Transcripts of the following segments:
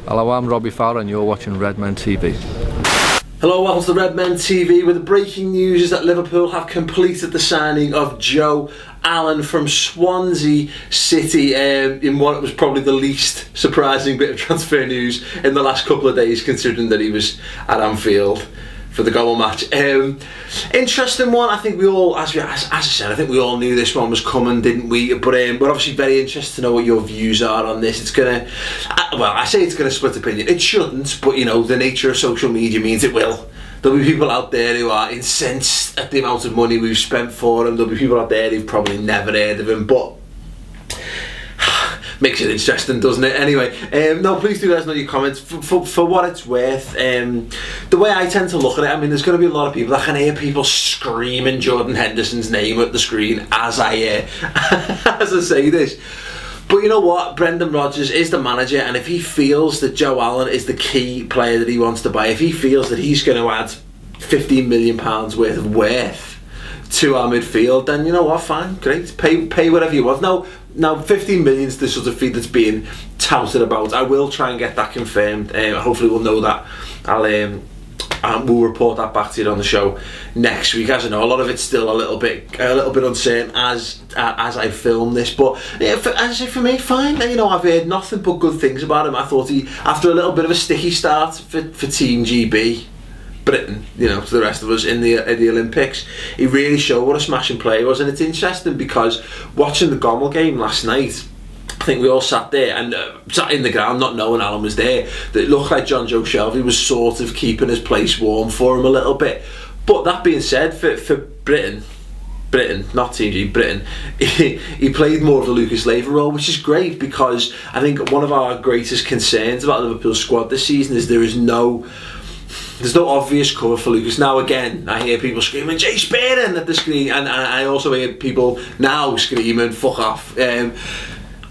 Hello, I'm Robbie Fowler and you're watching Redmen TV. Hello, welcome to Redmen TV, where the breaking news is that Liverpool have completed the signing of Joe Allen from Swansea City in what was probably the least surprising bit of transfer news in the last couple of days, considering that he was at Anfield for the goal match. Interesting one. I think we all, as I said, I think we all knew this one was coming, didn't we? But we're obviously very interested to know what your views are on this. It's gonna, I say it's gonna split opinion. It shouldn't, but you know, the nature of social media means it will. There'll be people out there who are incensed at the amount of money we've spent for him. There'll be people out there who've probably never heard of him, but makes it interesting, doesn't it? Anyway, no, please do let us know your comments. For what it's worth, the way I tend to look at it, I mean, there's going to be a lot of people. I can hear people screaming Jordan Henderson's name at the screen as I as I say this. But you know what? Brendan Rodgers is the manager, and if he feels that Joe Allen is the key player that he wants to buy, if he feels that he's going to add £15 million worth of worth to our midfield, then you know what, fine, great, pay whatever you want. Now 15 million is the sort of fee that's being touted about. I will try and get that confirmed. Hopefully we'll know that. We'll report that back to you on the show next week. As I know, a lot of it's still a little bit uncertain as I film this, but yeah, as I say, for me, fine. You know, I've heard nothing but good things about him. I thought he, after a little bit of a sticky start for Team GB Britain, you know, to the rest of us in the Olympics, he really showed what a smashing player he was. And it's interesting because watching the Gommel game last night, I think we all sat there and sat in the ground not knowing Alan was there. It looked like John Joe Shelby was sort of keeping his place warm for him a little bit. But that being said, for Britain, not Team G, Britain, he played more of the Lucas Leiva role, which is great, because I think one of our greatest concerns about the Liverpool squad this season is there's no obvious cover for Lucas. Now again, I hear people screaming Jay Spearing at the screen, and I also hear people now screaming fuck off.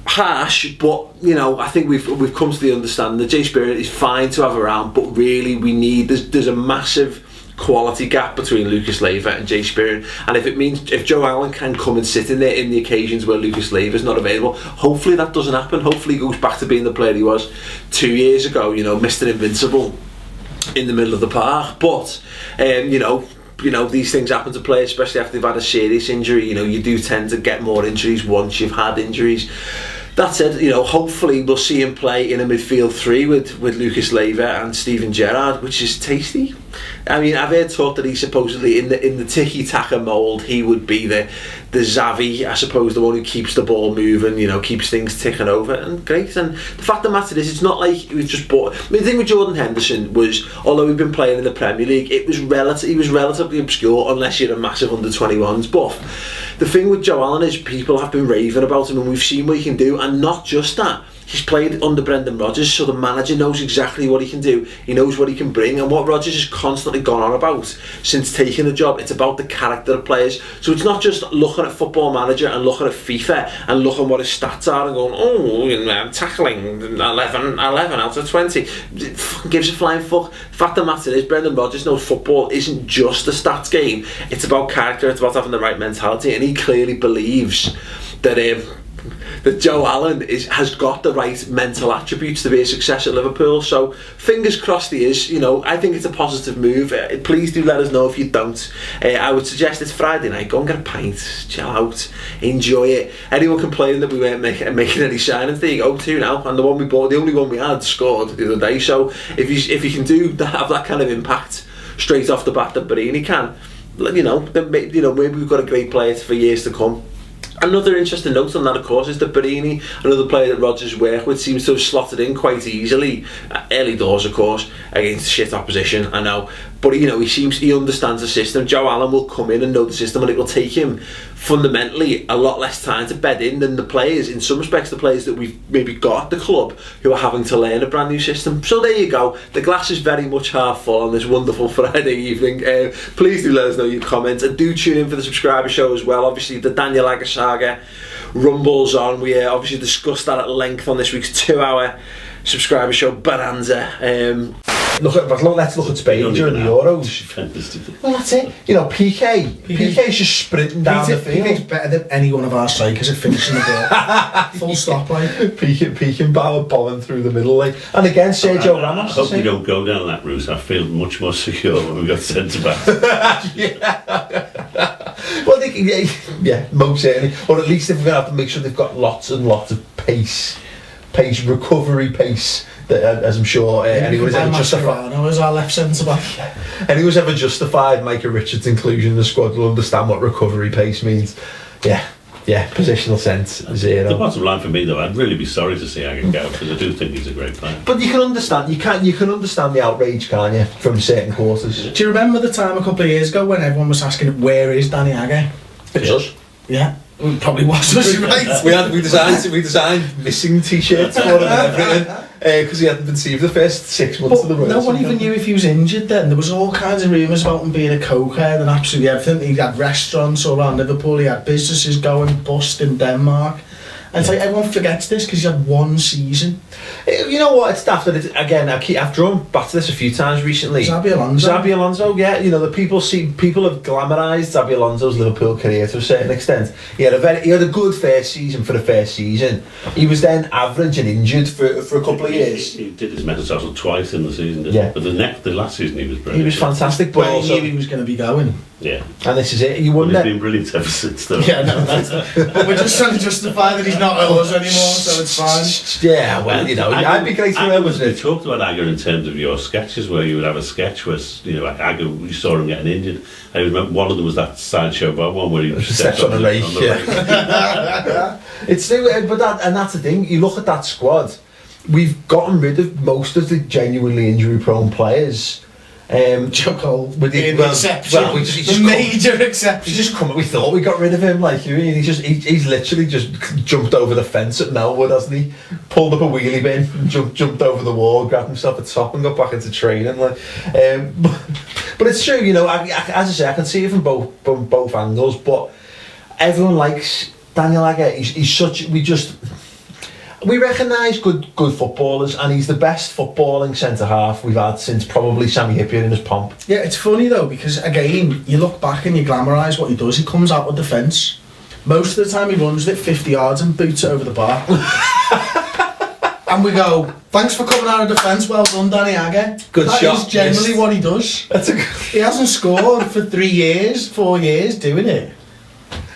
Harsh, but you know, I think we've come to the understanding that Jay Spearing is fine to have around, but really we need, there's a massive quality gap between Lucas Leiva and Jay Spearing, and if Joe Allen can come and sit in there in the occasions where Lucas Leiva is not available, hopefully that doesn't happen. Hopefully he goes back to being the player he was 2 years ago, you know, Mr. Invincible in the middle of the park. But you know, these things happen to players, especially after they've had a serious injury. You know, you do tend to get more injuries once you've had injuries. That said, you know, hopefully we'll see him play in a midfield three with Lucas Leiva and Steven Gerrard, which is tasty. I mean, I've heard talk that he supposedly in the tiki-taka mould, he would be the Xavi, I suppose, the one who keeps the ball moving, you know, keeps things ticking over, and great. And the fact of the matter is, it's not like he was just bought. I mean, the thing with Jordan Henderson was, although he'd been playing in the Premier League, he was relatively obscure unless you're a massive under-21s buff. The thing with Joe Allen is people have been raving about him, and we've seen what he can do, and not just that. He's played under Brendan Rodgers, so the manager knows exactly what he can do. He knows what he can bring, and what Rodgers has constantly gone on about since taking the job, it's about the character of players. So it's not just looking at Football Manager and looking at FIFA and looking at what his stats are and going, oh, you know, tackling 11 out of 20. It fucking gives a flying fuck. The fact of the matter is, Brendan Rodgers knows football isn't just a stats game. It's about character, it's about having the right mentality, and he clearly believes that Joe Allen has got the right mental attributes to be a success at Liverpool. So fingers crossed he is. You know, I think it's a positive move. Please do let us know if you don't. I would suggest it's Friday night, go and get a pint, chill out, enjoy it. Anyone complaining that we weren't making any signings, there you go, two now. And the one we bought, the only one we had, scored the other day. So if you can have that kind of impact straight off the bat that Barini can, you know, then maybe we've got a great player for years to come. Another interesting note on that, of course, is that Barini, another player that Rodgers worked with, seems to have slotted in quite easily. Early doors, of course, against shit opposition, I know. But, you know, he understands the system. Joe Allen will come in and know the system, and it will take him fundamentally a lot less time to bed in than the players, in some respects, the players that we've maybe got at the club who are having to learn a brand new system. So there you go. The glass is very much half full on this wonderful Friday evening. Please do let us know your comments, and do tune in for the subscriber show as well. Obviously, the Daniel Agger saga rumbles on. We obviously discussed that at length on this week's 2-hour subscriber show bonanza. Let's look at Spain during the Euros. Well, that's it. You know, PK's just sprinting down the field. PK's better than any one of our strikers at finishing the ball. Full stop, like. Beckenbauer bombing through the middle, like. And again, Sergio Ramos. I hope we don't go down that route. I feel much more secure when we've got centre-backs. Well, most certainly. Or at least if we're going to have to make sure they've got lots and lots of pace, recovery pace. That, as I'm sure anyone's ever justified. As our left centre back. Anyone's ever justified Micah Richards' inclusion in the squad will understand what recovery pace means. Yeah, positional sense, zero. The bottom line for me, though, I'd really be sorry to see Aga go because I do think he's a great player. But you can understand. You can understand the outrage, can't you, from certain quarters? Do you remember the time a couple of years ago when everyone was asking where is Danny Aga? It's us. Yeah. It probably was right. we designed missing t-shirts for him and everything because he hadn't been seen for the first 6 months of the Royals. No one even knew if he was injured then. There was all kinds of rumours about him being a cokehead and absolutely everything. He had restaurants all around Liverpool, he had businesses going bust in Denmark. And it's like everyone forgets this because he had one season. You know what? It's daft. I've drawn back to this a few times recently. Xabi Alonso, yeah. You know, the people have glamorised Xabi Alonso's Liverpool career to a certain extent. He had a good first season for the first season. He was then average and injured for a couple of years. He did his metatarsal twice in the season, didn't he? But the last season he was brilliant. He was fantastic, but he knew he was going to be going. Yeah. And this is it. You wonder. He's been brilliant ever since, though. Yeah, no, but we're just trying to justify that he's not at us anymore, so it's fine. Yeah, well, you know, I'd be great to know, wasn't it? We talked about Aga in terms of your sketches, where you would have a sketch where, you know, Aga, you saw him getting injured. I remember one of them was that sideshow Bob one where he steps on a rake. It's but that's the thing. You look at that squad. We've gotten rid of most of the genuinely injury-prone players. Joe Cole with the exception. Well, major exception. He just come. We thought we got rid of him. Like he's literally just jumped over the fence at Melwood, hasn't he? Pulled up a wheelie bin, and jumped over the wall, grabbed himself a top, and got back into training. Like, but it's true. You know, as I say, I can see it from both angles. But everyone likes Daniel Aga. He's such. We recognise good footballers, and he's the best footballing centre-half we've had since probably Sammy Hippier in his pomp. Yeah, it's funny though, because again, you look back and you glamorise what he does. He comes out with the fence. Most of the time he runs it 50 yards and boots it over the bar. And we go, thanks for coming out of the fence, well done Danny Aga. Good shot. That is generally what he does. He hasn't scored for 4 years doing it.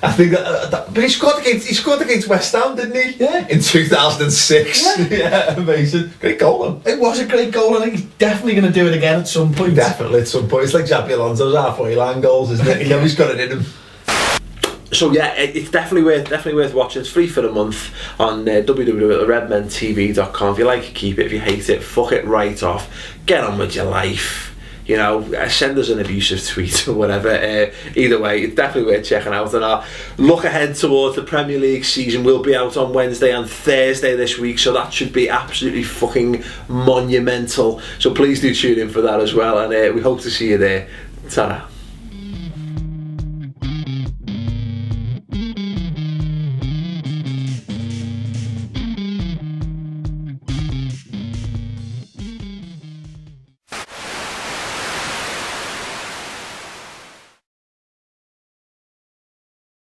I think but he scored against West Ham, didn't he? Yeah. In 2006. Yeah, amazing. Great goal, though. It was a great goal. I think he's definitely going to do it again at some point. Definitely at some point. It's like Xabi Alonso's halfway line goals, isn't it? He's got it in him. So yeah, it's definitely worth watching. It's free for the month on www.redmentv.com. If you like it, keep it. If you hate it, fuck it right off. Get on with your life. You know, send us an abusive tweet or whatever. Either way, it's definitely worth checking out. And our look ahead towards the Premier League season will be out on Wednesday and Thursday this week, so that should be absolutely fucking monumental. So please do tune in for that as well, and we hope to see you there. Ta-ra.